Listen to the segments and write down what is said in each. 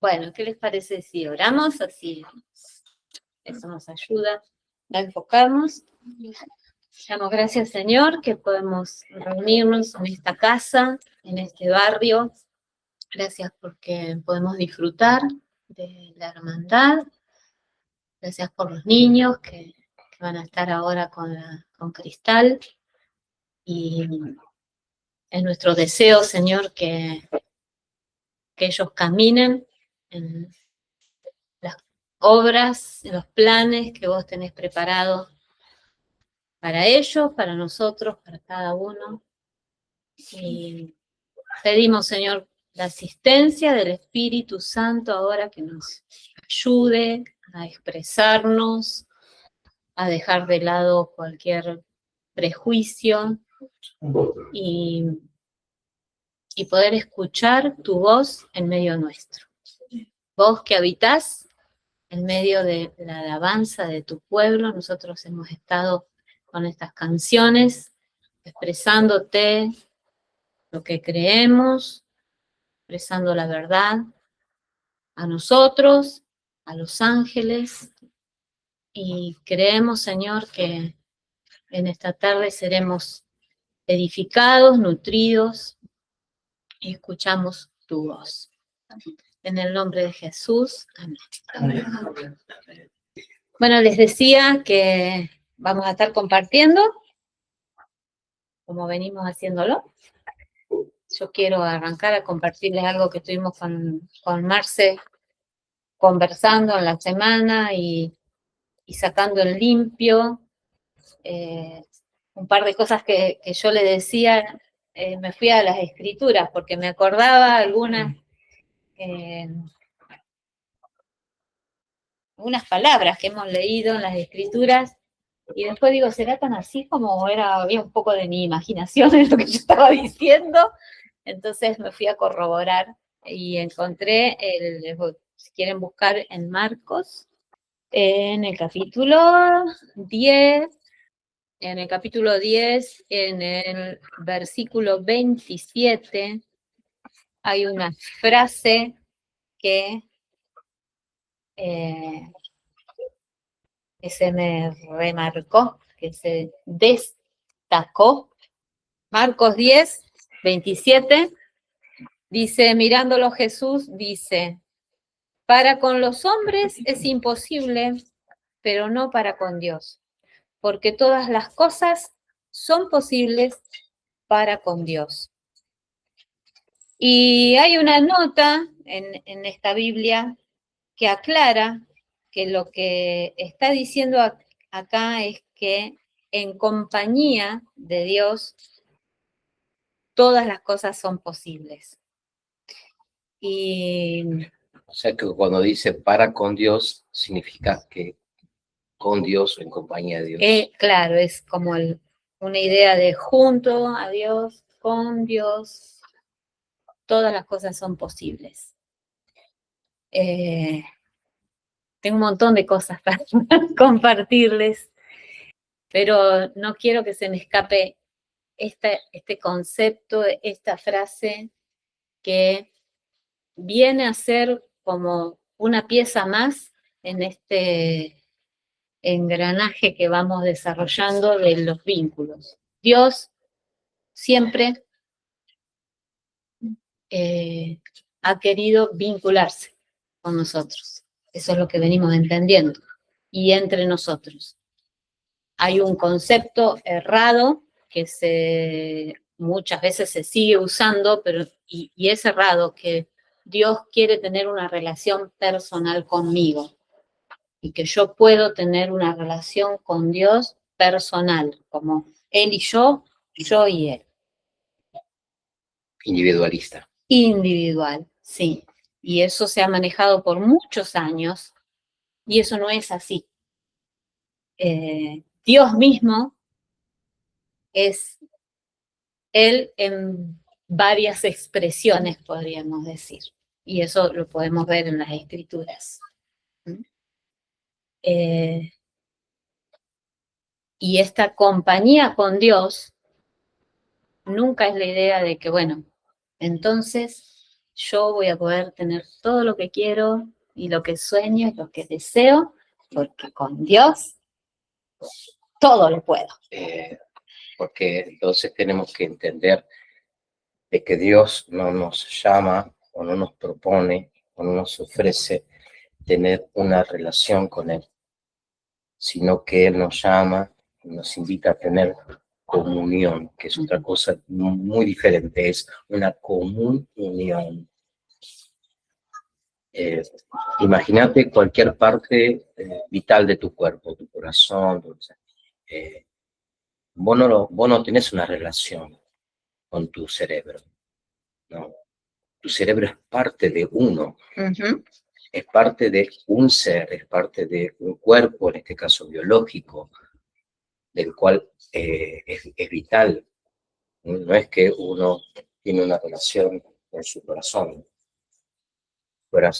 Bueno, ¿qué les parece si oramos? Así eso nos ayuda a enfocarnos. Damos gracias, Señor, que podemos reunirnos en esta casa, en este barrio. Gracias porque podemos disfrutar de la hermandad. Gracias por los niños que van a estar ahora con Cristal. Y es nuestro deseo, Señor, que ellos caminen en las obras, en los planes que vos tenés preparados para ellos, para nosotros, para cada uno. Y pedimos, Señor, la asistencia del Espíritu Santo ahora que nos ayude a expresarnos, a dejar de lado cualquier prejuicio y poder escuchar tu voz en medio nuestro. Vos que habitás en medio de la alabanza de tu pueblo, nosotros hemos estado con estas canciones expresándote lo que creemos, expresando la verdad a nosotros, a los ángeles, y creemos, Señor, que en esta tarde seremos edificados, nutridos, y escuchamos tu voz. En el nombre de Jesús, amén. Bueno, les decía que vamos a estar compartiendo, como venimos haciéndolo. Yo quiero arrancar a compartirles algo que estuvimos con Marce conversando en la semana y sacando en limpio. Un par de cosas que yo le decía, me fui a las escrituras, porque me acordaba algunas palabras que hemos leído en las escrituras, y después digo, ¿será tan así como había un poco de mi imaginación en lo que yo estaba diciendo? Entonces me fui a corroborar y encontré, si quieren buscar en Marcos, en el capítulo 10, en el versículo 27, hay una frase que se me remarcó, que se destacó. Marcos 10, 27, dice, mirándolo Jesús, dice, para con los hombres es imposible, pero no para con Dios, porque todas las cosas son posibles para con Dios. Y hay una nota en esta Biblia que aclara que lo que está diciendo acá es que en compañía de Dios todas las cosas son posibles. O sea que cuando dice para con Dios, significa que con Dios o en compañía de Dios. Claro, es como una idea de junto a Dios, con Dios, todas las cosas son posibles. Tengo un montón de cosas para compartirles, pero no quiero que se me escape este concepto, esta frase que viene a ser como una pieza más en este engranaje que vamos desarrollando de los vínculos. Dios siempre ha querido vincularse con nosotros. Eso es lo que venimos entendiendo. Y entre nosotros. Hay un concepto errado que muchas veces se sigue usando, y es errado, que Dios quiere tener una relación personal conmigo y que yo puedo tener una relación con Dios personal, como Él y yo y Él. Individualista. Individual, sí. Y eso se ha manejado por muchos años y eso no es así. Dios mismo es Él en varias expresiones, podríamos decir. Y eso lo podemos ver en las Escrituras. Y esta compañía con Dios nunca es la idea de que, bueno, entonces yo voy a poder tener todo lo que quiero y lo que sueño y lo que deseo, porque con Dios todo lo puedo. Porque entonces tenemos que entender de que Dios no nos llama o no nos propone o no nos ofrece tener una relación con Él, sino que Él nos llama, nos invita a tener comunión, que es otra cosa muy diferente, es una común unión. Imagínate cualquier parte vital de tu cuerpo, tu corazón, vos no tenés una relación con tu cerebro, ¿no? Tu cerebro es parte de uno, es parte de un ser, es parte de un cuerpo, en este caso biológico, del cual es vital. No es que uno tiene una relación con su corazón, pero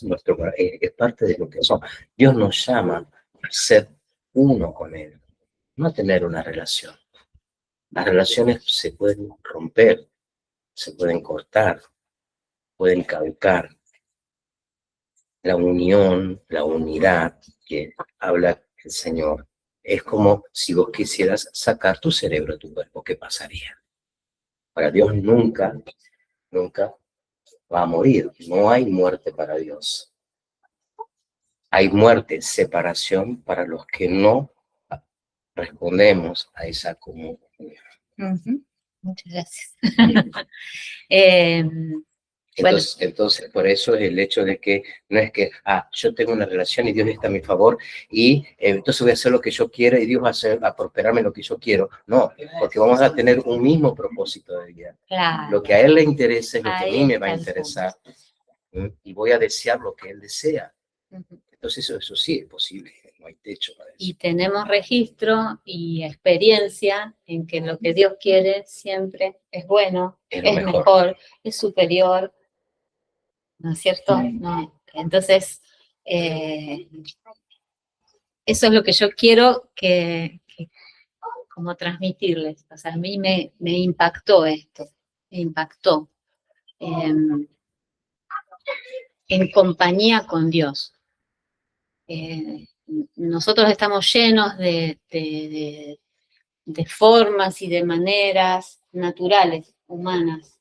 es parte de lo que somos. Dios nos llama a ser uno con Él, no a tener una relación. Las relaciones se pueden romper, se pueden cortar, pueden caducar. La unión, la unidad que habla el Señor, es como si vos quisieras sacar tu cerebro de tu cuerpo, ¿qué pasaría? Para Dios nunca, nunca va a morir. No hay muerte para Dios. Hay muerte, separación para los que no respondemos a esa comunión. Muchas gracias. Entonces, por eso es el hecho de que no es que, yo tengo una relación y Dios está a mi favor y entonces voy a hacer lo que yo quiera y Dios va a prosperarme lo que yo quiero. No, porque vamos a tener un mismo propósito de vida. Claro. Lo que a Él le interesa es lo que a mí me va a Ahí está el interesar. Y voy a desear lo que Él desea. Entonces eso sí es posible, no hay techo para eso. Y tenemos registro y experiencia en que lo que Dios quiere siempre es bueno, Es es mejor. mejor, es superior, ¿no es cierto? No. Entonces, eso es lo que yo quiero que como transmitirles. O sea, a mí me impactó esto, me impactó. En compañía con Dios. Nosotros estamos llenos de formas y de maneras naturales, humanas,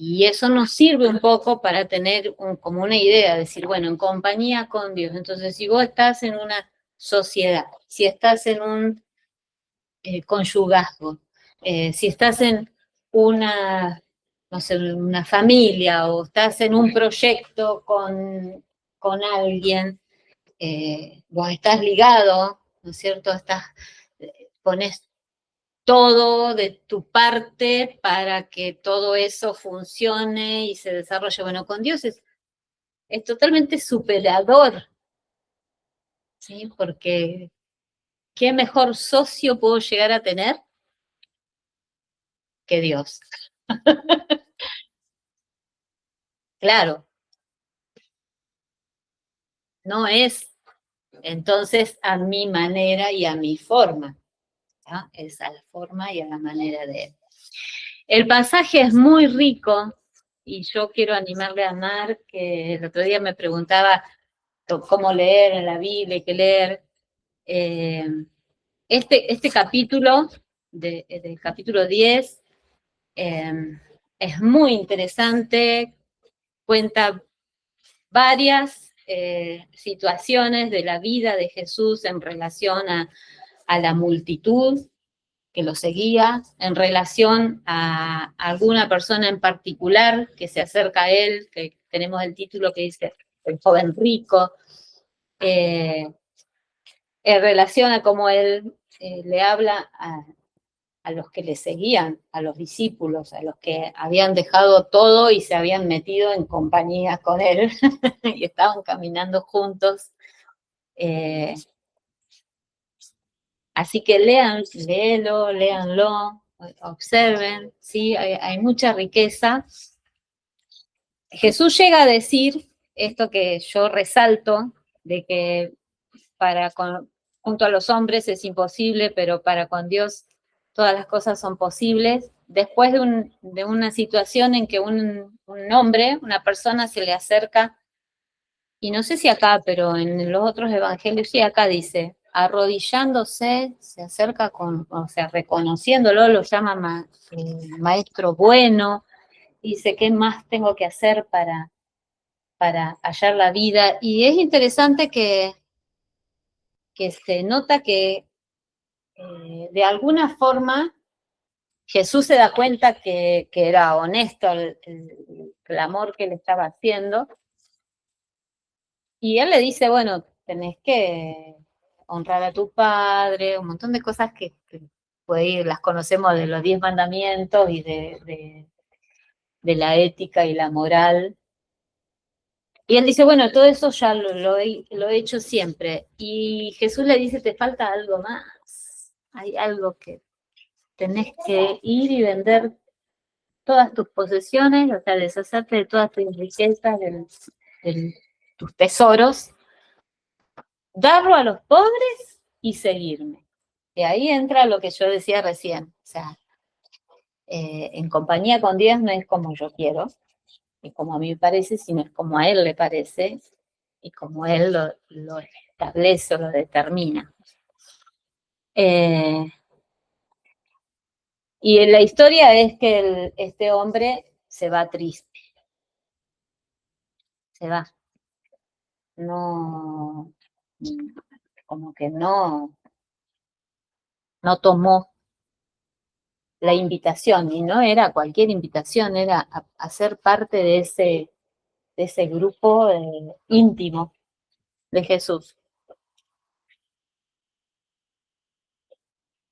y eso nos sirve un poco para tener como una idea, decir, bueno, en compañía con Dios. Entonces, si vos estás en una sociedad, si estás en un conyugazgo, si estás en una, no sé, una familia o estás en un proyecto con alguien, vos estás ligado, ¿no es cierto? Pones todo de tu parte para que todo eso funcione y se desarrolle. Bueno, con Dios es totalmente superador, ¿sí? Porque ¿qué mejor socio puedo llegar a tener que Dios? Claro, no es entonces a mi manera y a mi forma, ¿no? Es a la forma y a la manera de Él. El pasaje es muy rico y yo quiero animarle a Mar, que el otro día me preguntaba cómo leer en la Biblia, qué leer. Este capítulo, del capítulo 10, es muy interesante, cuenta varias situaciones de la vida de Jesús en relación a la multitud que lo seguía, en relación a alguna persona en particular que se acerca a él, que tenemos el título que dice el joven rico, en relación a cómo él le habla a los que le seguían, a los discípulos, a los que habían dejado todo y se habían metido en compañía con él y estaban caminando juntos. Así que léanlo, observen, ¿sí? Hay mucha riqueza. Jesús llega a decir esto que yo resalto, de que junto a los hombres es imposible, pero para con Dios todas las cosas son posibles. después de una situación en que un hombre, una persona se le acerca, y no sé si acá, pero en los otros evangelios, sí, acá dice, arrodillándose, se acerca o sea, reconociéndolo, lo llama maestro bueno, dice, ¿qué más tengo que hacer para hallar la vida? Y es interesante que se nota que de alguna forma Jesús se da cuenta que era honesto el clamor que le estaba haciendo, y él le dice, bueno, tenés que honrar a tu padre, un montón de cosas que las conocemos de los 10 mandamientos y de la ética y la moral. Y él dice, bueno, todo eso ya lo he hecho siempre. Y Jesús le dice, te falta algo más. Hay algo que tenés que ir y vender todas tus posesiones, o sea, deshacerte de todas tus riquezas, de tus tesoros, darlo a los pobres y seguirme. Y ahí entra lo que yo decía recién, o sea, en compañía con Dios no es como yo quiero, y como a mí me parece, sino es como a Él le parece, y como Él lo establece o lo determina. Y la historia es que este hombre se va triste, se va. No, como que no tomó la invitación, y no era cualquier invitación, era a ser parte de ese grupo íntimo de Jesús.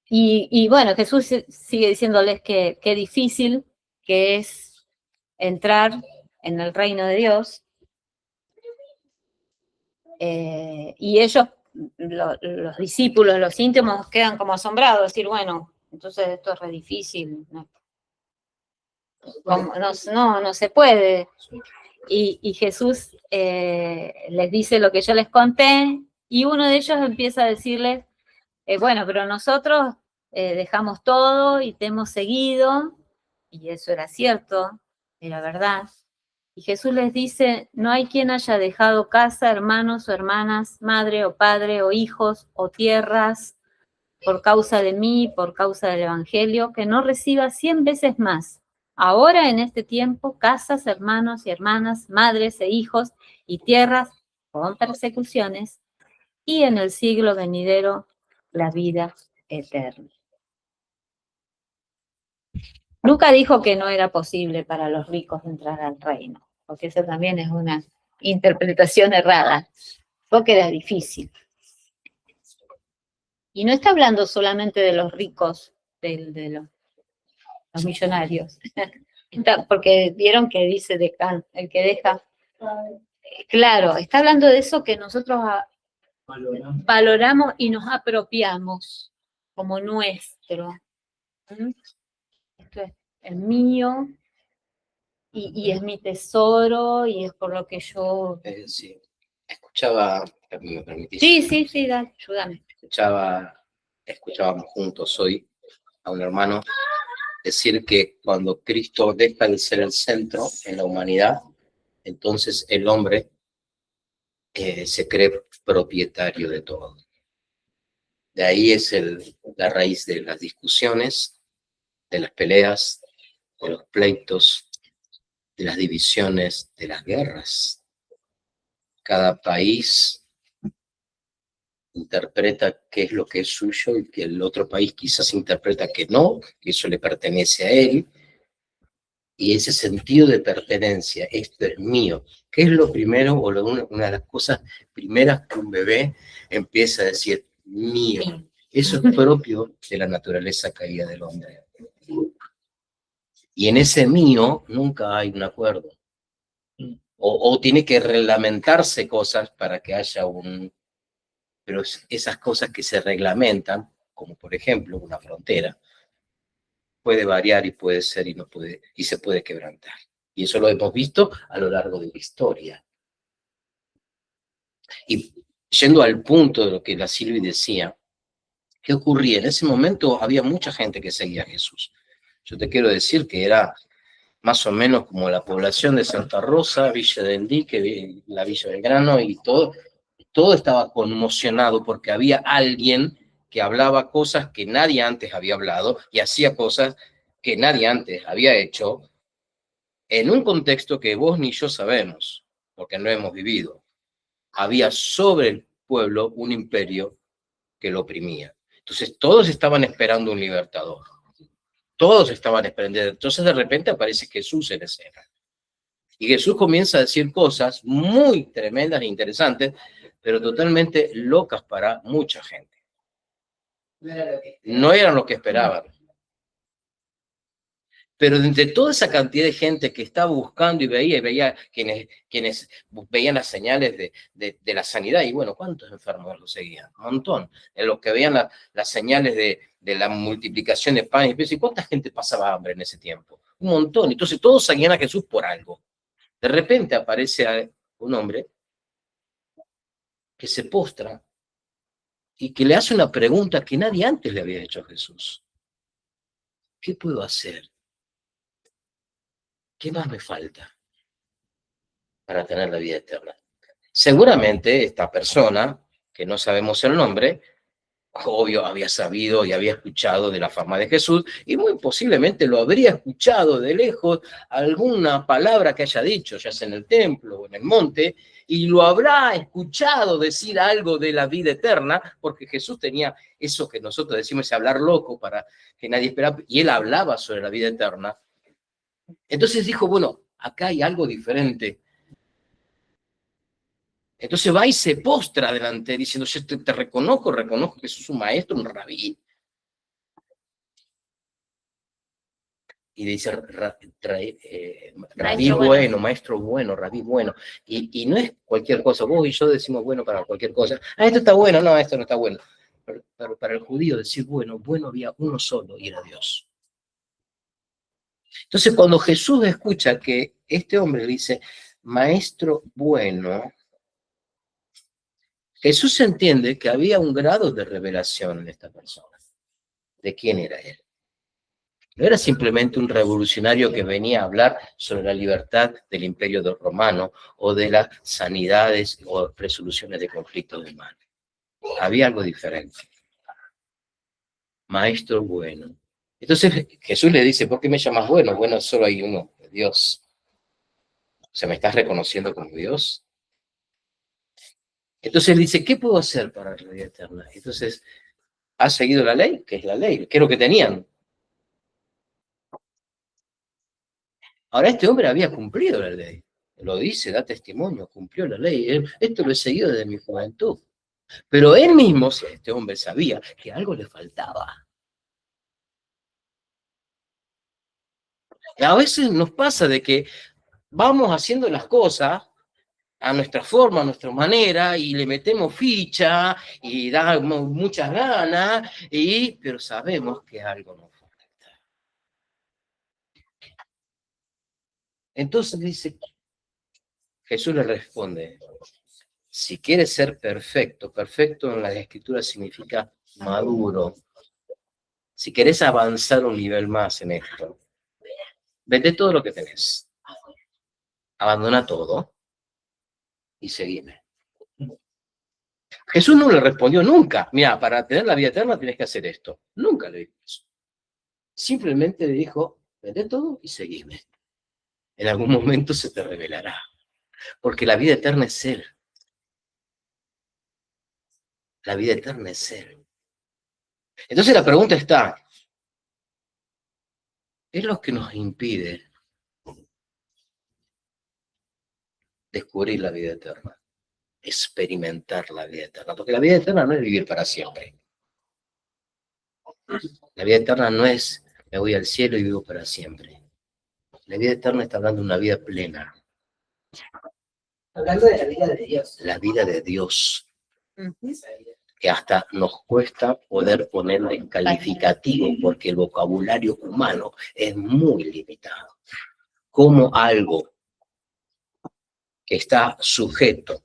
Y bueno, Jesús sigue diciéndoles que qué difícil que es entrar en el reino de Dios, y ellos, los discípulos, los íntimos, quedan como asombrados, decir, bueno, entonces esto es re difícil, no se puede. Y Jesús les dice lo que yo les conté, y uno de ellos empieza a decirles, bueno, pero nosotros dejamos todo y te hemos seguido, y eso era cierto, era verdad. Y Jesús les dice, no hay quien haya dejado casa, hermanos o hermanas, madre o padre o hijos o tierras, por causa de mí, por causa del Evangelio, que no reciba 100 veces más. Ahora en este tiempo, casas, hermanos y hermanas, madres e hijos y tierras con persecuciones, y en el siglo venidero la vida eterna. Nunca dijo que no era posible para los ricos entrar al reino, porque eso también es una interpretación errada, porque era difícil. Y no está hablando solamente de los ricos, de los millonarios, porque vieron que dice el que deja. Claro, está hablando de eso que nosotros valoramos y nos apropiamos como nuestro. Esto es el mío, y es mi tesoro, y es por lo que yo... Sí, escuchaba, ¿me permitís? Sí, dale, ayúdame. Escuchábamos juntos hoy a un hermano decir que cuando Cristo deja de ser el centro en la humanidad, entonces el hombre se cree propietario de todo. De ahí es la raíz de las discusiones, de las peleas, de los pleitos, de las divisiones, de las guerras. Cada país interpreta qué es lo que es suyo, y que el otro país quizás interpreta que no, que eso le pertenece a él. Y ese sentido de pertenencia, esto es mío, ¿qué es lo primero o una de las cosas primeras que un bebé empieza a decir? Mío. Eso es propio de la naturaleza caída del hombre. Y en ese mío nunca hay un acuerdo. O tiene que reglamentarse cosas para que haya pero esas cosas que se reglamentan, como por ejemplo una frontera, puede variar y puede ser y no puede, y se puede quebrantar. Y eso lo hemos visto a lo largo de la historia. Y yendo al punto de lo que la Silvi decía, ¿qué ocurría? En ese momento había mucha gente que seguía a Jesús. Yo te quiero decir que era más o menos como la población de Santa Rosa, Villa del Dique, la Villa Belgrano, y todo estaba conmocionado porque había alguien que hablaba cosas que nadie antes había hablado y hacía cosas que nadie antes había hecho en un contexto que vos ni yo sabemos, porque no hemos vivido. Había sobre el pueblo un imperio que lo oprimía. Entonces todos estaban esperando un libertador. Todos estaban esperando. Entonces de repente aparece Jesús en escena. Y Jesús comienza a decir cosas muy tremendas e interesantes, pero totalmente locas para mucha gente. No eran lo que esperaban. Pero entre toda esa cantidad de gente que estaba buscando y veía quienes veían las señales de la sanidad, y bueno, ¿cuántos enfermos lo seguían? Un montón. En los que veían las señales de la multiplicación de pan y peces, ¿y cuánta gente pasaba hambre en ese tiempo? Un montón. Entonces todos seguían a Jesús por algo. De repente aparece un hombre que se postra y que le hace una pregunta que nadie antes le había hecho a Jesús. ¿Qué puedo hacer? ¿Qué más me falta para tener la vida eterna? Seguramente esta persona, que no sabemos el nombre, obvio había sabido y había escuchado de la fama de Jesús, y muy posiblemente lo habría escuchado de lejos, alguna palabra que haya dicho, ya sea en el templo o en el monte, y lo habrá escuchado decir algo de la vida eterna, porque Jesús tenía eso que nosotros decimos, hablar loco para que nadie esperara, y él hablaba sobre la vida eterna. Entonces dijo, bueno, acá hay algo diferente. Entonces va y se postra delante, diciendo, yo te reconozco que sos un maestro, un rabí. Y dice, rabí bueno, maestro bueno, rabí bueno. Y no es cualquier cosa. Vos y yo decimos bueno para cualquier cosa. Esto está bueno, no, esto no está bueno. Pero para el judío decir bueno había uno solo y era Dios. Entonces cuando Jesús escucha que este hombre dice, maestro bueno, Jesús entiende que había un grado de revelación en esta persona, de quién era él. No era simplemente un revolucionario que venía a hablar sobre la libertad del imperio romano o de las sanidades o resoluciones de conflictos humanos. Había algo diferente. Maestro bueno. Entonces Jesús le dice, ¿por qué me llamas bueno? Bueno, solo hay uno, Dios. O sea, ¿me estás reconociendo como Dios? Entonces él dice, ¿qué puedo hacer para la vida eterna? Entonces, ¿has seguido la ley? ¿Qué es la ley? ¿Qué es lo que tenían? Ahora, este hombre había cumplido la ley. Lo dice, da testimonio, cumplió la ley. Esto lo he seguido desde mi juventud. Pero él mismo, este hombre sabía que algo le faltaba. Y a veces nos pasa de que vamos haciendo las cosas a nuestra forma, a nuestra manera, y le metemos ficha, y damos muchas ganas, pero sabemos que algo nos falta. Entonces dice, Jesús le responde, si quieres ser perfecto, perfecto en las escrituras significa maduro. Si querés avanzar un nivel más en esto, vende todo lo que tenés. Abandona todo y seguime. Jesús no le respondió nunca, mira, para tener la vida eterna tienes que hacer esto. Nunca le dijo eso. Simplemente le dijo, vende todo y seguime. En algún momento se te revelará. Porque la vida eterna es Él. La vida eterna es Él. Entonces la pregunta está, ¿qué es lo que nos impide descubrir la vida eterna? Experimentar la vida eterna. Porque la vida eterna no es vivir para siempre. La vida eterna no es, me voy al cielo y vivo para siempre. La vida eterna está hablando de una vida plena. Hablando de la vida de Dios. La vida de Dios. Que hasta nos cuesta poder ponerla en calificativo porque el vocabulario humano es muy limitado. Como algo que está sujeto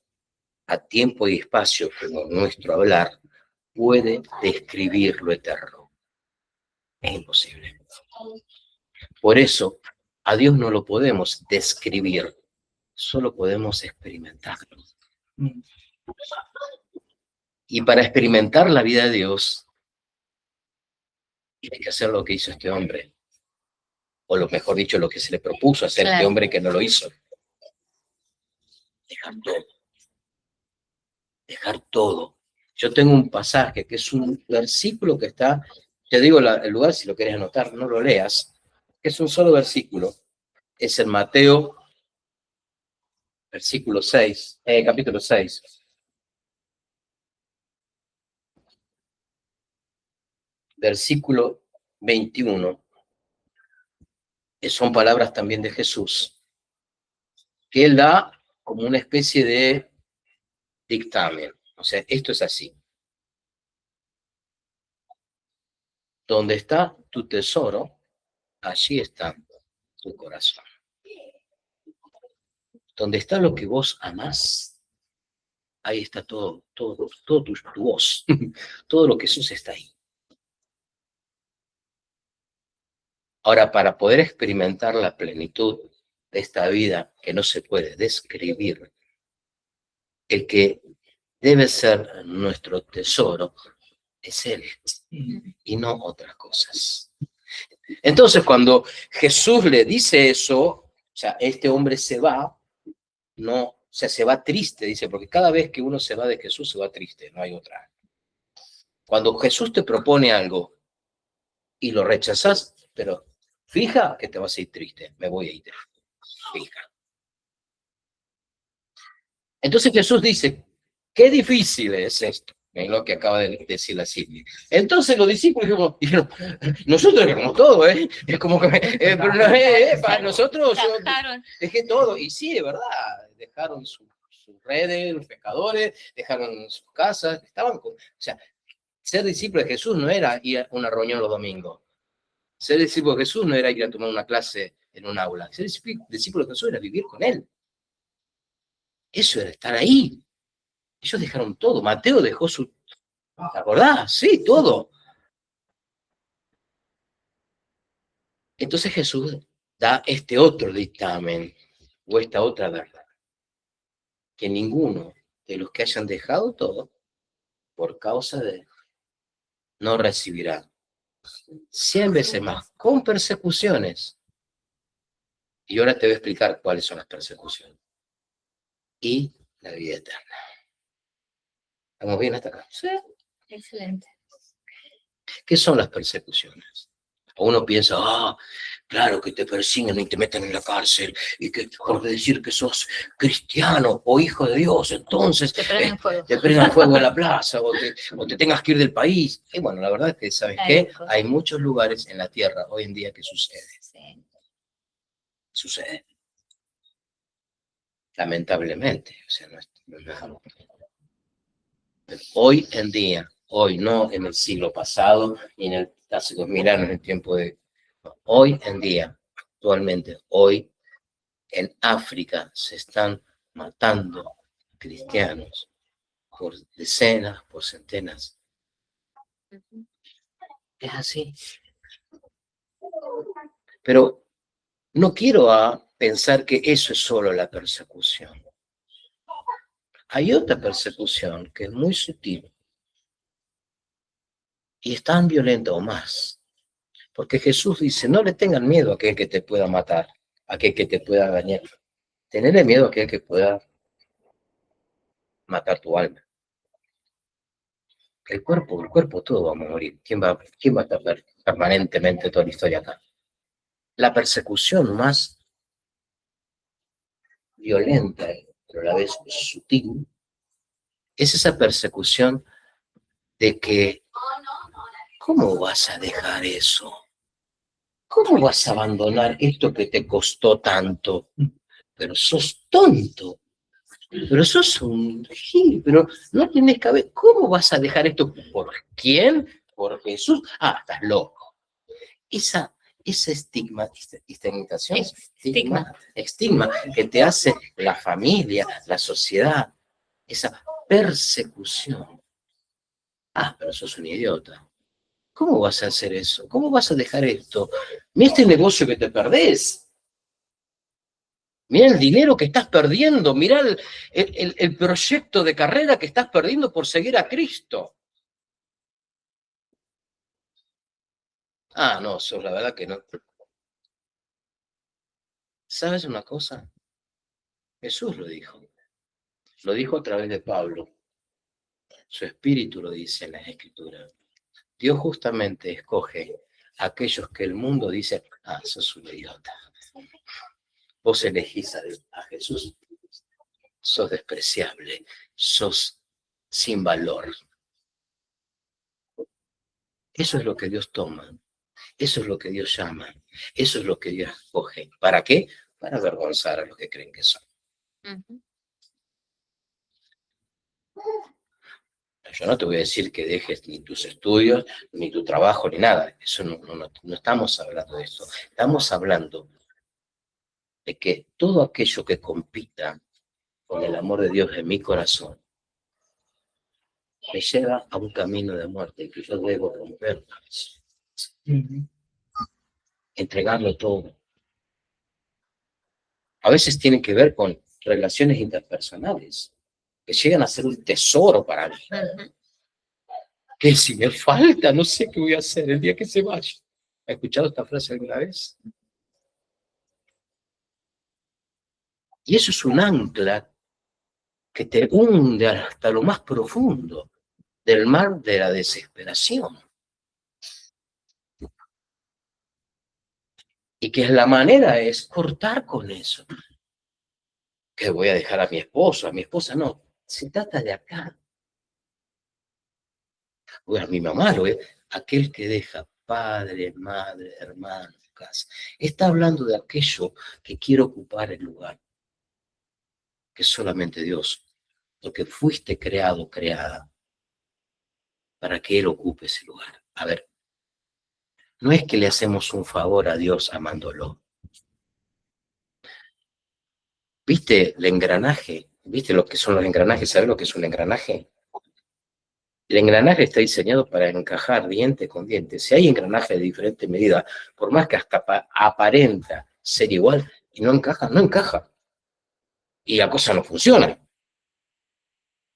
a tiempo y espacio como nuestro hablar puede describir lo eterno. Es imposible. Por eso, a Dios no lo podemos describir, solo podemos experimentarlo. Y para experimentar la vida de Dios, tiene que hacer lo que hizo este hombre. O lo mejor dicho, lo que se le propuso hacer este hombre que no lo hizo. Dejar todo. Dejar todo. Yo tengo un pasaje que es un versículo que está, te digo el lugar si lo quieres anotar, no lo leas, es un solo versículo. Es en Mateo, capítulo 6. Versículo 21. Son palabras también de Jesús, que él da como una especie de dictamen. O sea, esto es así. Donde está tu tesoro, allí está tu corazón. Donde está lo que vos amás, ahí está todo tu voz. Todo lo que sos está ahí. Ahora, para poder experimentar la plenitud de esta vida que no se puede describir, el que debe ser nuestro tesoro es Él y no otras cosas. Entonces, cuando Jesús le dice eso, o sea, este hombre se va, no, o sea, se va triste, dice, porque cada vez que uno se va de Jesús se va triste, no hay otra. Cuando Jesús te propone algo y lo rechazas, pero fija que te vas a ir triste, me voy a ir, fija. Entonces Jesús dice, qué difícil es esto, es lo que acaba de decir la Silvia. Entonces los discípulos dijeron, nosotros dejamos todo, ¿eh? Es como que, pero no, para nosotros yo dejé todo. Y sí, de verdad, dejaron sus redes, los pescadores, dejaron sus casas, estaban con... O sea, ser discípulo de Jesús no era ir a una reunión los domingos. Ser discípulo de Jesús no era ir a tomar una clase en un aula. Ser discípulo de Jesús era vivir con Él. Eso era estar ahí. Ellos dejaron todo. Mateo dejó su... ¿Te acordás? Sí, todo. Entonces Jesús da este otro dictamen o esta otra verdad. Que ninguno de los que hayan dejado todo por causa de Él no recibirá 100 veces más con persecuciones. Y ahora te voy a explicar cuáles son las persecuciones. Y la vida eterna. ¿Estamos bien hasta acá? Sí, excelente. ¿Qué son las persecuciones? Uno piensa, claro, que te persiguen y te meten en la cárcel, y que por decir que sos cristiano o hijo de Dios, entonces te prenden fuego. Te prenden fuego en la plaza, o te tengas que ir del país. Y bueno, la verdad es que, ¿sabes qué? Hay muchos lugares en la tierra hoy en día que sucede. Sí. Sucede. Lamentablemente. O sea, no es hoy en día, hoy, no en el siglo pasado, ni en el hace 2000 años, en el tiempo de... Hoy en día, actualmente, hoy, en África se están matando cristianos por decenas, por centenas. Es así. Pero no quiero pensar que eso es solo la persecución. Hay otra persecución que es muy sutil y es tan violenta o más. Porque Jesús dice, no le tengan miedo a aquel que te pueda matar, a aquel que te pueda dañar. Tenerle miedo a aquel que pueda matar tu alma. El cuerpo todo va a morir. ¿Quién va a estar permanentemente toda la historia acá? La persecución más violenta, pero a la vez sutil, es esa persecución de que, ¿cómo vas a dejar eso? ¿Cómo vas a abandonar esto que te costó tanto? Pero sos tonto. Pero sos un gil, pero no tenés cabeza. ¿Cómo vas a dejar esto? ¿Por quién? ¿Por Jesús? Estás loco. Esa estigma que te hace la familia, la sociedad, esa persecución. Pero sos un idiota. ¿Cómo vas a hacer eso? ¿Cómo vas a dejar esto? Mira este negocio que te perdés. Mira el dinero que estás perdiendo. Mira el proyecto de carrera que estás perdiendo por seguir a Cristo. Ah, no, eso la verdad que no. ¿Sabes una cosa? Jesús lo dijo. Lo dijo a través de Pablo. Su espíritu lo dice en las Escrituras. Dios justamente escoge a aquellos que el mundo dice, ah, sos un idiota. Vos elegís a Jesús. Sos despreciable. Sos sin valor. Eso es lo que Dios toma. Eso es lo que Dios llama. Eso es lo que Dios escoge. ¿Para qué? Para avergonzar a los que creen que son. Yo no te voy a decir que dejes ni tus estudios, ni tu trabajo, ni nada. Eso no estamos hablando de eso. Estamos hablando de que todo aquello que compita con el amor de Dios en mi corazón me lleva a un camino de muerte que yo debo romper. Entregarlo todo. A veces tiene que ver con relaciones interpersonales que llegan a ser un tesoro para mí. Que si me falta, no sé qué voy a hacer el día que se vaya. ¿Has escuchado esta frase alguna vez? Y eso es un ancla que te hunde hasta lo más profundo del mar de la desesperación. Y que la manera es cortar con eso. Que voy a dejar a mi esposa no. Se trata de acá. O a mi mamá, aquel que deja padre, madre, hermano, casa. Está hablando de aquello que quiere ocupar el lugar, que es solamente Dios. Porque fuiste creado, creada, para que Él ocupe ese lugar. A ver, no es que le hacemos un favor a Dios amándolo. ¿Viste el engranaje? ¿Viste lo que son los engranajes? ¿Sabes lo que es un engranaje? El engranaje está diseñado para encajar diente con diente. Si hay engranaje de diferente medida, por más que hasta aparenta ser igual, y no encaja, no encaja. Y la cosa no funciona.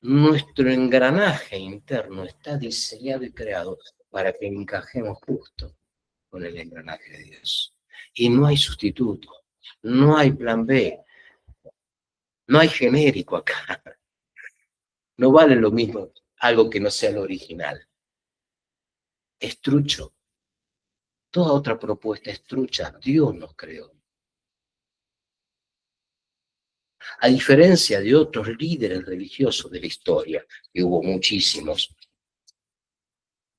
Nuestro engranaje interno está diseñado y creado para que encajemos justo con el engranaje de Dios. Y no hay sustituto, no hay plan B, no hay genérico acá. No vale lo mismo algo que no sea lo original. Es trucho. Toda otra propuesta es trucha. Dios nos creó. A diferencia de otros líderes religiosos de la historia, que hubo muchísimos,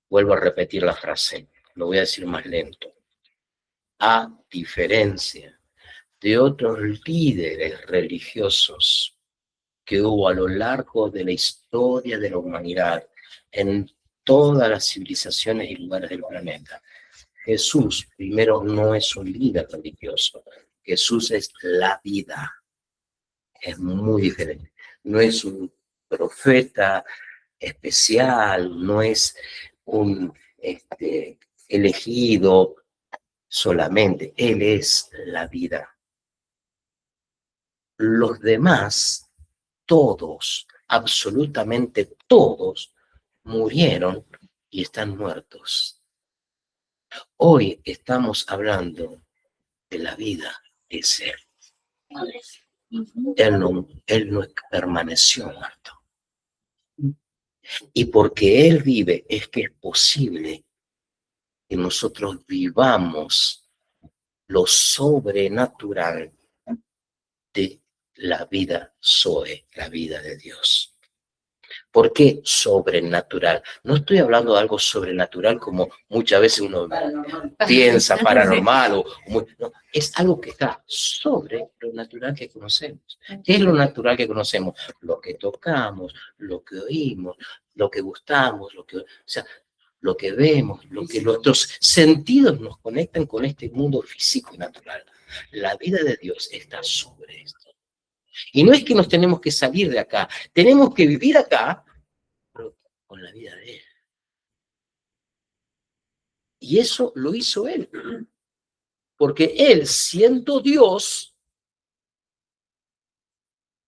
vuelvo a repetir la frase, lo voy a decir más lento. A diferencia de otros líderes religiosos que hubo a lo largo de la historia de la humanidad, en todas las civilizaciones y lugares del planeta, Jesús, primero, no es un líder religioso. Jesús es la vida. Es muy diferente. No es un profeta especial, no es un elegido solamente. Él es la vida. Los demás, todos, absolutamente todos, murieron y están muertos. Hoy estamos hablando de la vida de ser. Él no permaneció muerto. Y porque Él vive es que es posible que nosotros vivamos lo sobrenatural de la vida Zoe, la vida de Dios. ¿Por qué sobrenatural? No estoy hablando de algo sobrenatural como muchas veces uno piensa, paranormal, no, es algo que está sobre lo natural que conocemos. ¿Qué es lo natural que conocemos? Lo que tocamos, lo que oímos, lo que gustamos, o sea, lo que vemos, lo que nuestros sentidos nos conectan con este mundo físico y natural. La vida de Dios está sobre esto. Y no es que nos tenemos que salir de acá, tenemos que vivir acá, pero con la vida de Él. Y eso lo hizo él. Porque él, siendo Dios,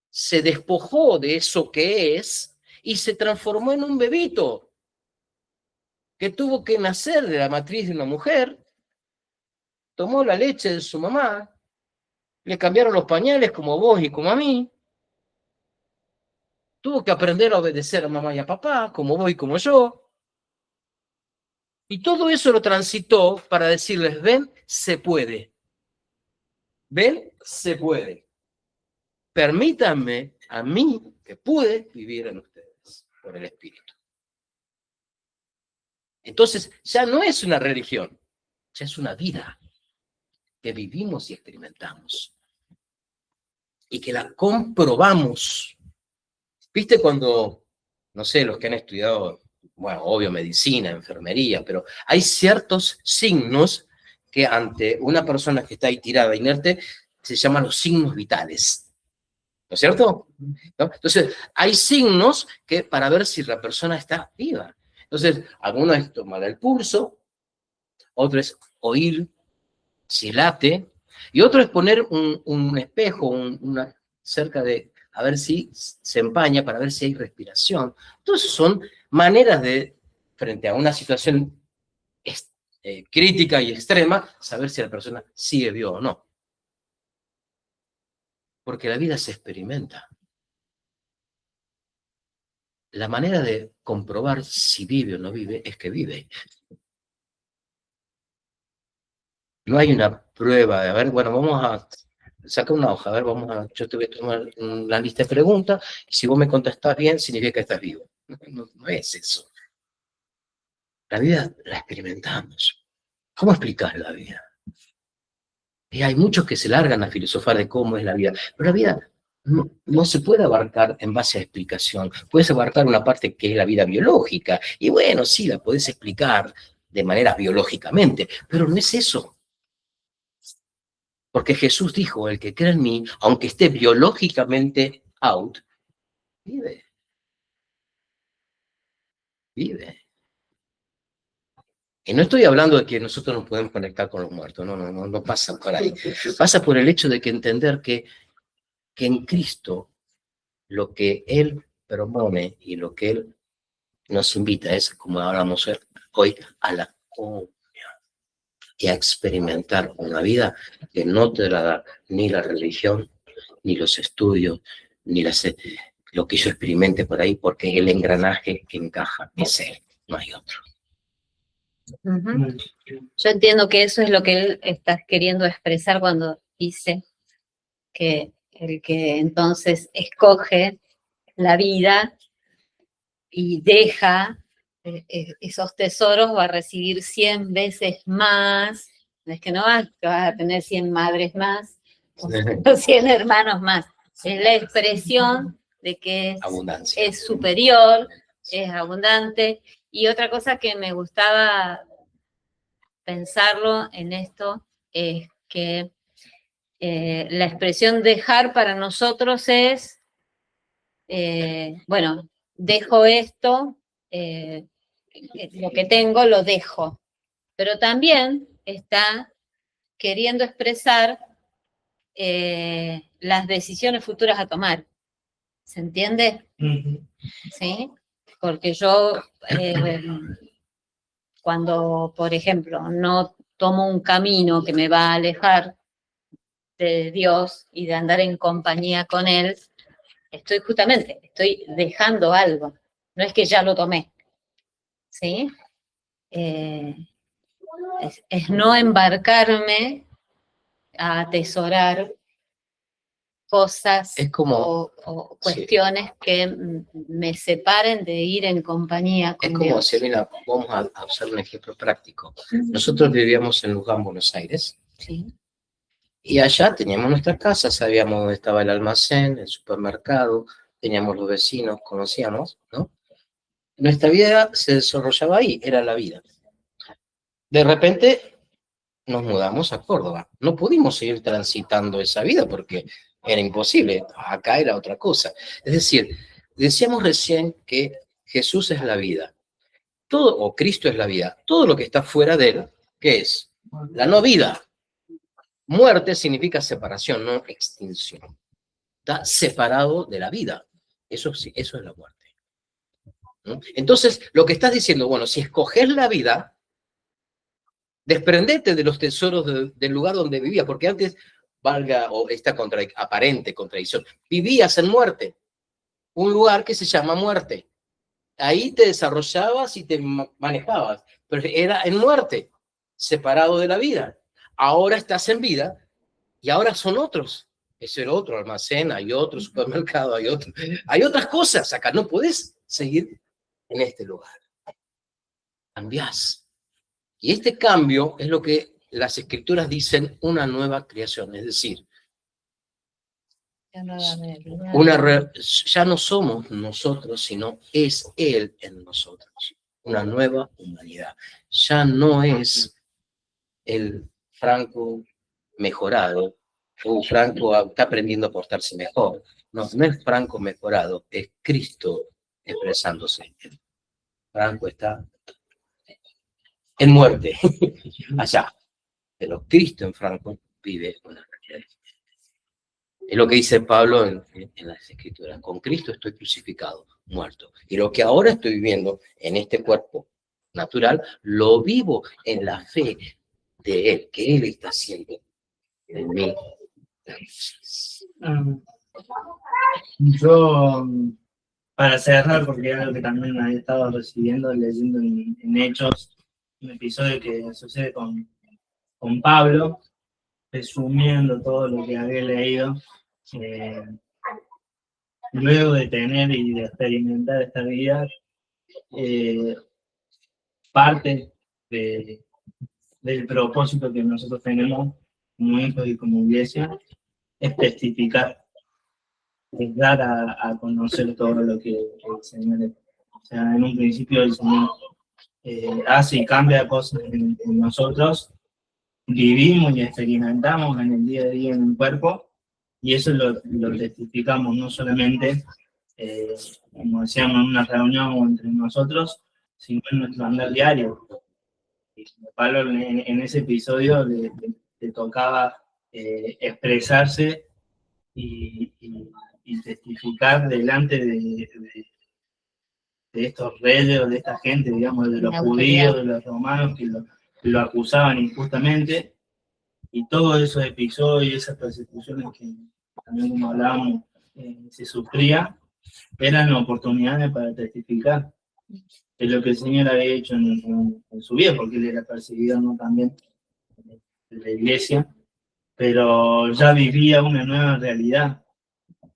se despojó de eso que es y se transformó en un bebito que tuvo que nacer de la matriz de una mujer, tomó la leche de su mamá, le cambiaron los pañales como vos y como a mí, tuvo que aprender a obedecer a mamá y a papá, como vos y como yo, y todo eso lo transitó para decirles, ven, se puede. Ven, se puede. Permítanme a mí que pude vivir en ustedes por el Espíritu. Entonces, ya no es una religión, ya es una vida que vivimos y experimentamos. Y que la comprobamos. ¿Viste cuando, no sé, los que han estudiado, bueno, obvio, medicina, enfermería, pero hay ciertos signos que ante una persona que está ahí tirada, inerte, se llaman los signos vitales. ¿No es cierto? ¿No? Entonces, hay signos que para ver si la persona está viva. Entonces, alguno es tomar el pulso, otro es oír si late, y otro es poner un espejo una cerca de, a ver si se empaña, para ver si hay respiración. Entonces son maneras de, frente a una situación crítica y extrema, saber si la persona sigue viva o no. Porque la vida se experimenta. La manera de comprobar si vive o no vive es que vive. No hay una prueba de, a ver, bueno, vamos a sacar una hoja, a ver, yo te voy a tomar la lista de preguntas, y si vos me contestás bien, significa que estás vivo. No es eso. La vida la experimentamos. ¿Cómo explicar la vida? Y hay muchos que se largan a filosofar de cómo es la vida, pero la vida no se puede abarcar en base a explicación. Puedes abarcar una parte que es la vida biológica, y bueno, sí, la podés explicar de manera biológicamente, pero no es eso. Porque Jesús dijo, el que cree en mí, aunque esté biológicamente out, vive. Vive. Y no estoy hablando de que nosotros nos podemos conectar con los muertos, no pasa por ahí. Pasa por el hecho de que entender que en Cristo lo que Él propone y lo que Él nos invita es, como hablamos hoy, a la comunión y a experimentar una vida que no te la da ni la religión, ni los estudios, ni lo que yo experimente por ahí, porque el engranaje que encaja es Él, no hay otro. Uh-huh. Yo entiendo que eso es lo que él está queriendo expresar cuando dice que el que entonces escoge la vida y deja esos tesoros va a recibir 100 veces más. No es que no vas a tener 100 madres más o 100 hermanos más. Es la expresión de que es superior, es abundante. Y otra cosa que me gustaba pensarlo en esto es que la expresión dejar para nosotros es, bueno, dejo esto, lo que tengo lo dejo, pero también está queriendo expresar las decisiones futuras a tomar. ¿Se entiende? Uh-huh. ¿Sí? Porque yo, cuando, por ejemplo, no tomo un camino que me va a alejar de Dios y de andar en compañía con Él, estoy dejando algo. No es que ya lo tomé. ¿Sí? Es no embarcarme a atesorar cosas o cuestiones sí, que me separen de ir en compañía con Dios. Es como, Selena, vamos a usar un ejemplo práctico. Nosotros vivíamos en Luján, Buenos Aires. Sí. Y allá teníamos nuestra casa, sabíamos dónde estaba el almacén, el supermercado, teníamos los vecinos, conocíamos, ¿no? Nuestra vida se desarrollaba ahí, era la vida. De repente nos mudamos a Córdoba. No pudimos seguir transitando esa vida porque era imposible, acá era otra cosa. Es decir, decíamos recién que Jesús es la vida, todo, o Cristo es la vida, todo lo que está fuera de Él ¿Qué es? La no vida. Muerte significa separación, no extinción. Está separado de la vida. Eso sí, eso es la muerte. ¿No? Entonces, lo que estás diciendo, bueno, si escoges la vida, desprendete de los tesoros del lugar donde vivías, porque antes, valga o esta aparente contradicción, vivías en muerte, un lugar que se llama muerte. Ahí te desarrollabas y te manejabas, pero era en muerte, separado de la vida. Ahora estás en vida y ahora son otros. Es el otro almacén, hay otro supermercado, hay otras cosas acá. No podés seguir en este lugar. Cambiás. Y este cambio es lo que las escrituras dicen una nueva creación, es decir, ya no somos nosotros, sino es Él en nosotros. Una nueva humanidad. Ya no es el Franco mejorado, o Franco está aprendiendo a portarse mejor. No, no es Franco mejorado, es Cristo expresándose. Franco está en muerte, allá. Pero Cristo en Franco vive una realidad. Es lo que dice Pablo en las Escrituras. Con Cristo estoy crucificado, muerto. Y lo que ahora estoy viviendo en este cuerpo natural, lo vivo en la fe de Él, que Él está haciendo en mí. Yo, para cerrar, porque es algo que también he estado recibiendo, leyendo en Hechos, un episodio que sucede con Pablo, resumiendo todo lo que había leído, luego de tener y de experimentar esta vida, parte del propósito que nosotros tenemos como hijos y como iglesia es testificar, es dar a conocer todo lo que el Señor, o sea, en un principio el Señor hace y cambia cosas en nosotros, vivimos y experimentamos en el día a día en el cuerpo, y eso lo testificamos no solamente, como decíamos, en una reunión o entre nosotros, sino en nuestro andar diario. Pablo en ese episodio le tocaba expresarse y testificar delante de estos reyes o de esta gente, digamos, de los judíos, de los romanos que lo acusaban injustamente, y todos esos episodios, esas persecuciones que también, como hablábamos, se sufría, eran oportunidades para testificar de lo que el Señor había hecho en su vida, porque él era perseguido, ¿no?, también de la iglesia, pero ya vivía una nueva realidad,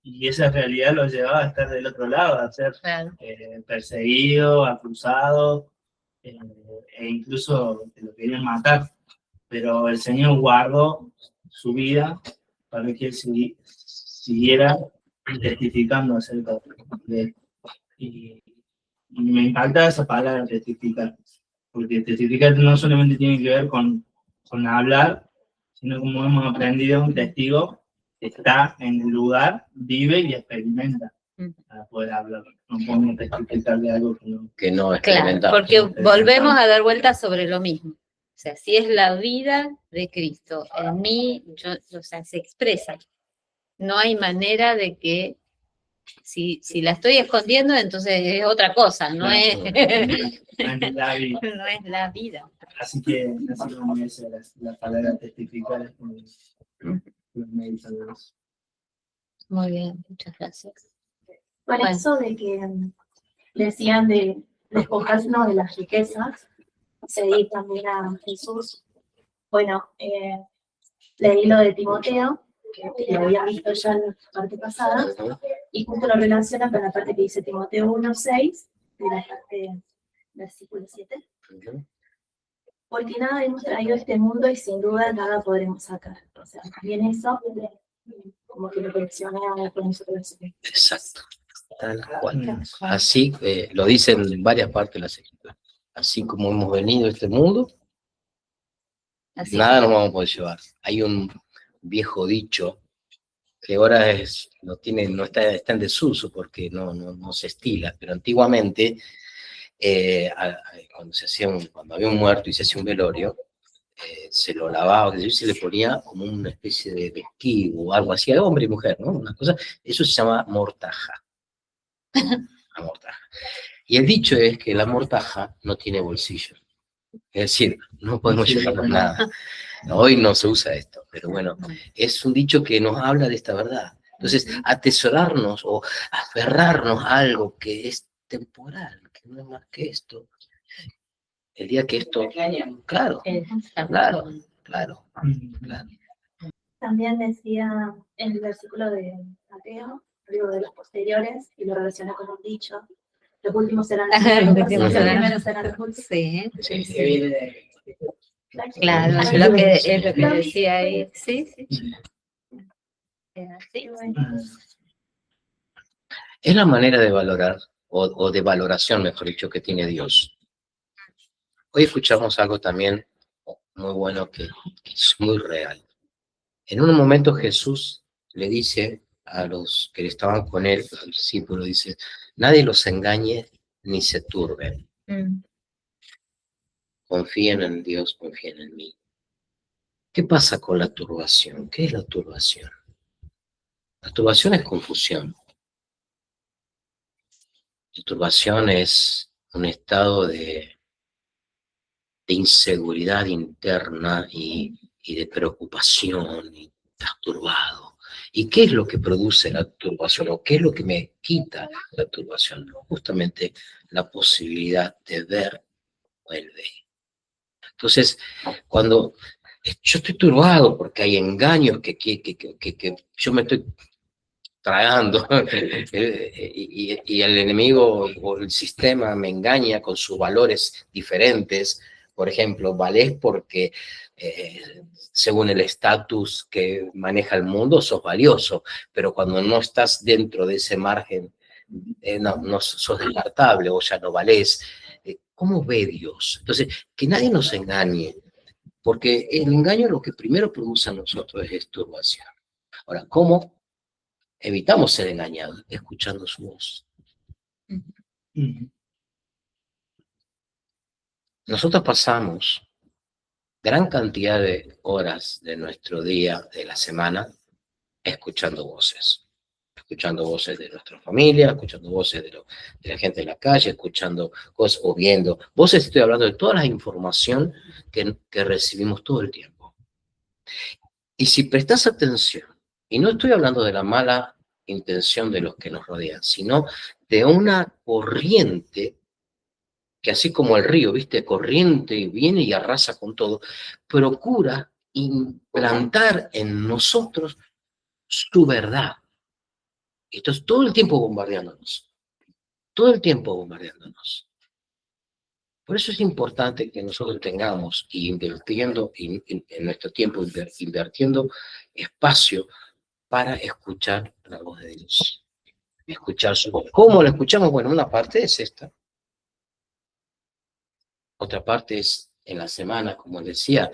y esa realidad lo llevaba a estar del otro lado, a ser perseguido, acusado, e incluso que lo querían matar, pero el Señor guardó su vida para que él siguiera testificando acerca de él. Y me encanta esa palabra, testificar, porque testificar no solamente tiene que ver con hablar, sino, como hemos aprendido, un testigo está en el lugar, vive y experimenta para poder hablar. No podemos testificar de algo que no experimentamos. Claro, porque volvemos a dar vueltas sobre lo mismo. O sea, si es la vida de Cristo en mí, o sea, se expresa. No hay manera de que, si la estoy escondiendo, entonces es otra cosa, no es la vida. No es la vida. Así que, así como dice la palabra testificar, es como los meditadores. Muy bien, muchas gracias. Por eso de que decían de despojarnos de las riquezas, seguir también a Jesús. Bueno, leí lo de Timoteo, que lo había visto ya en la parte pasada, y justo lo relaciona con la parte que dice Timoteo 1:6, de la parte versículo 7. Porque nada hemos traído a este mundo y sin duda nada podremos sacar. O sea, también eso, como que lo colecciona con nosotros. Exacto. Tal cual. Así lo dicen en varias partes de la Escritura. Así como hemos venido a este mundo, así nada nos vamos a poder llevar. Hay un viejo dicho que ahora no está en desuso porque no se estila, pero antiguamente, cuando había un muerto y se hacía un velorio, se lo lavaba, que se le ponía como una especie de vestido o algo así, hombre y mujer, ¿no? Una cosa, eso se llama mortaja. La mortaja. Y el dicho es que la mortaja no tiene bolsillo. Es decir, no podemos llevarnos nada. Hoy no se usa esto, pero bueno, es un dicho que nos habla de esta verdad. Entonces, atesorarnos o aferrarnos a algo que es temporal, que no es más que esto. El día que esto... Claro, claro, claro, claro. También decía en el versículo de Mateo, digo de los posteriores, y lo relaciona con un dicho. Los últimos serán los primeros serán los últimos. Sí, Sí. sí. Claro, es lo que decía ahí. Sí, sí. Sí. Es la manera de valorar, o de valoración, mejor dicho, que tiene Dios. Hoy escuchamos algo también muy bueno que es muy real. En un momento Jesús le dice a los que estaban con él, al discípulo, dice, nadie los engañe ni se turben. Confíen en Dios, confíen en mí. ¿Qué pasa con la turbación? ¿Qué es la turbación? La turbación es confusión. La turbación es un estado de inseguridad interna y de preocupación, y estás turbado. ¿Y qué es lo que produce la turbación? ¿O qué es lo que me quita la turbación? Justamente la posibilidad de ver el ver. Entonces, cuando yo estoy turbado porque hay engaños que yo me estoy tragando y el enemigo o el sistema me engaña con sus valores diferentes. Por ejemplo, valés porque según el estatus que maneja el mundo sos valioso, pero cuando no estás dentro de ese margen, no sos descartable o ya no valés. ¿Cómo ve Dios? Entonces, que nadie nos engañe, porque el engaño lo que primero produce a nosotros es turbación. Ahora, ¿cómo evitamos ser engañados? Escuchando su voz. Nosotros pasamos gran cantidad de horas de nuestro día, de la semana, escuchando voces. Escuchando voces de nuestra familia, escuchando voces de la gente en la calle, escuchando cosas o viendo. Voces, estoy hablando de toda la información que recibimos todo el tiempo. Y si prestas atención, y no estoy hablando de la mala intención de los que nos rodean, sino de una corriente que así como el río, ¿viste? Corriente viene y arrasa con todo, procura implantar en nosotros su verdad. Esto es todo el tiempo bombardeándonos. Todo el tiempo bombardeándonos. Por eso es importante que nosotros tengamos, y invirtiendo en nuestro tiempo, invirtiendo espacio para escuchar la voz de Dios. Escuchar su voz. ¿Cómo la escuchamos? Bueno, una parte es esta. Otra parte es en la semana, como decía,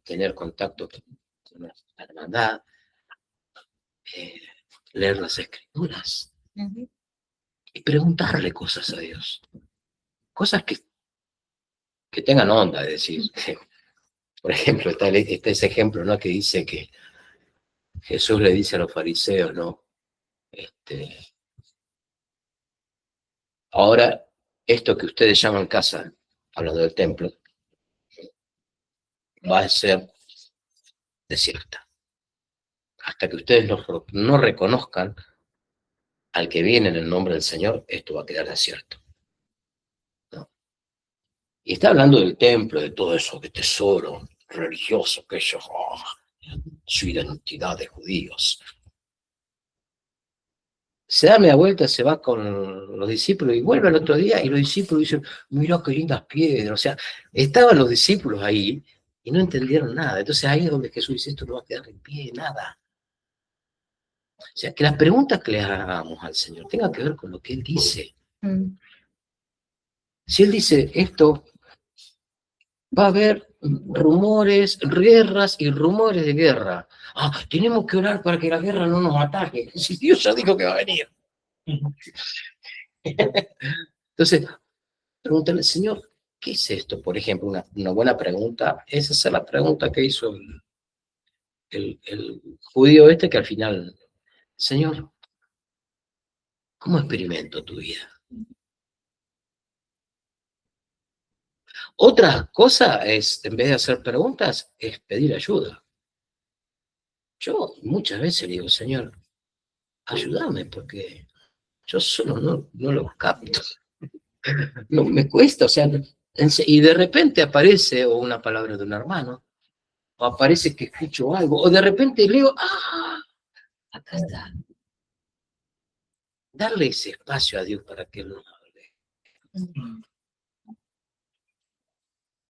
tener contacto con la hermandad, leer las escrituras y preguntarle cosas a Dios. Cosas que tengan onda, es decir. Por ejemplo, está ese ejemplo, ¿no? Que dice que Jesús le dice a los fariseos, ¿no? Ahora, esto que ustedes llaman casa, hablando del templo, va a ser desierta. Hasta que ustedes no reconozcan al que viene en el nombre del Señor, esto va a quedar desierto. ¿No? Y está hablando del templo, de todo eso, de tesoro religioso, que ellos, su identidad de judíos. Se da media vuelta, se va con los discípulos y vuelve al otro día y los discípulos dicen, mira qué lindas piedras. O sea, estaban los discípulos ahí y no entendieron nada. Entonces ahí es donde Jesús dice, esto no va a quedar en pie, nada. O sea, que las preguntas que le hagamos al Señor tengan que ver con lo que Él dice. Si Él dice esto, va a haber rumores, guerras y rumores de guerra. Tenemos que orar para que la guerra no nos ataque. Si Dios ya dijo que va a venir. Entonces, pregúntale, Señor, ¿qué es esto? Por ejemplo, una buena pregunta es hacer la pregunta que hizo el judío este, que al final, Señor, ¿cómo experimento tu vida? Otra cosa es, en vez de hacer preguntas, es pedir ayuda. Yo muchas veces digo, Señor, ayúdame, porque yo solo no lo capto. No, me cuesta, o sea, y de repente aparece o una palabra de un hermano, o aparece que escucho algo, o de repente le digo, ¡ah! Acá está. Darle ese espacio a Dios para que Él nos hable.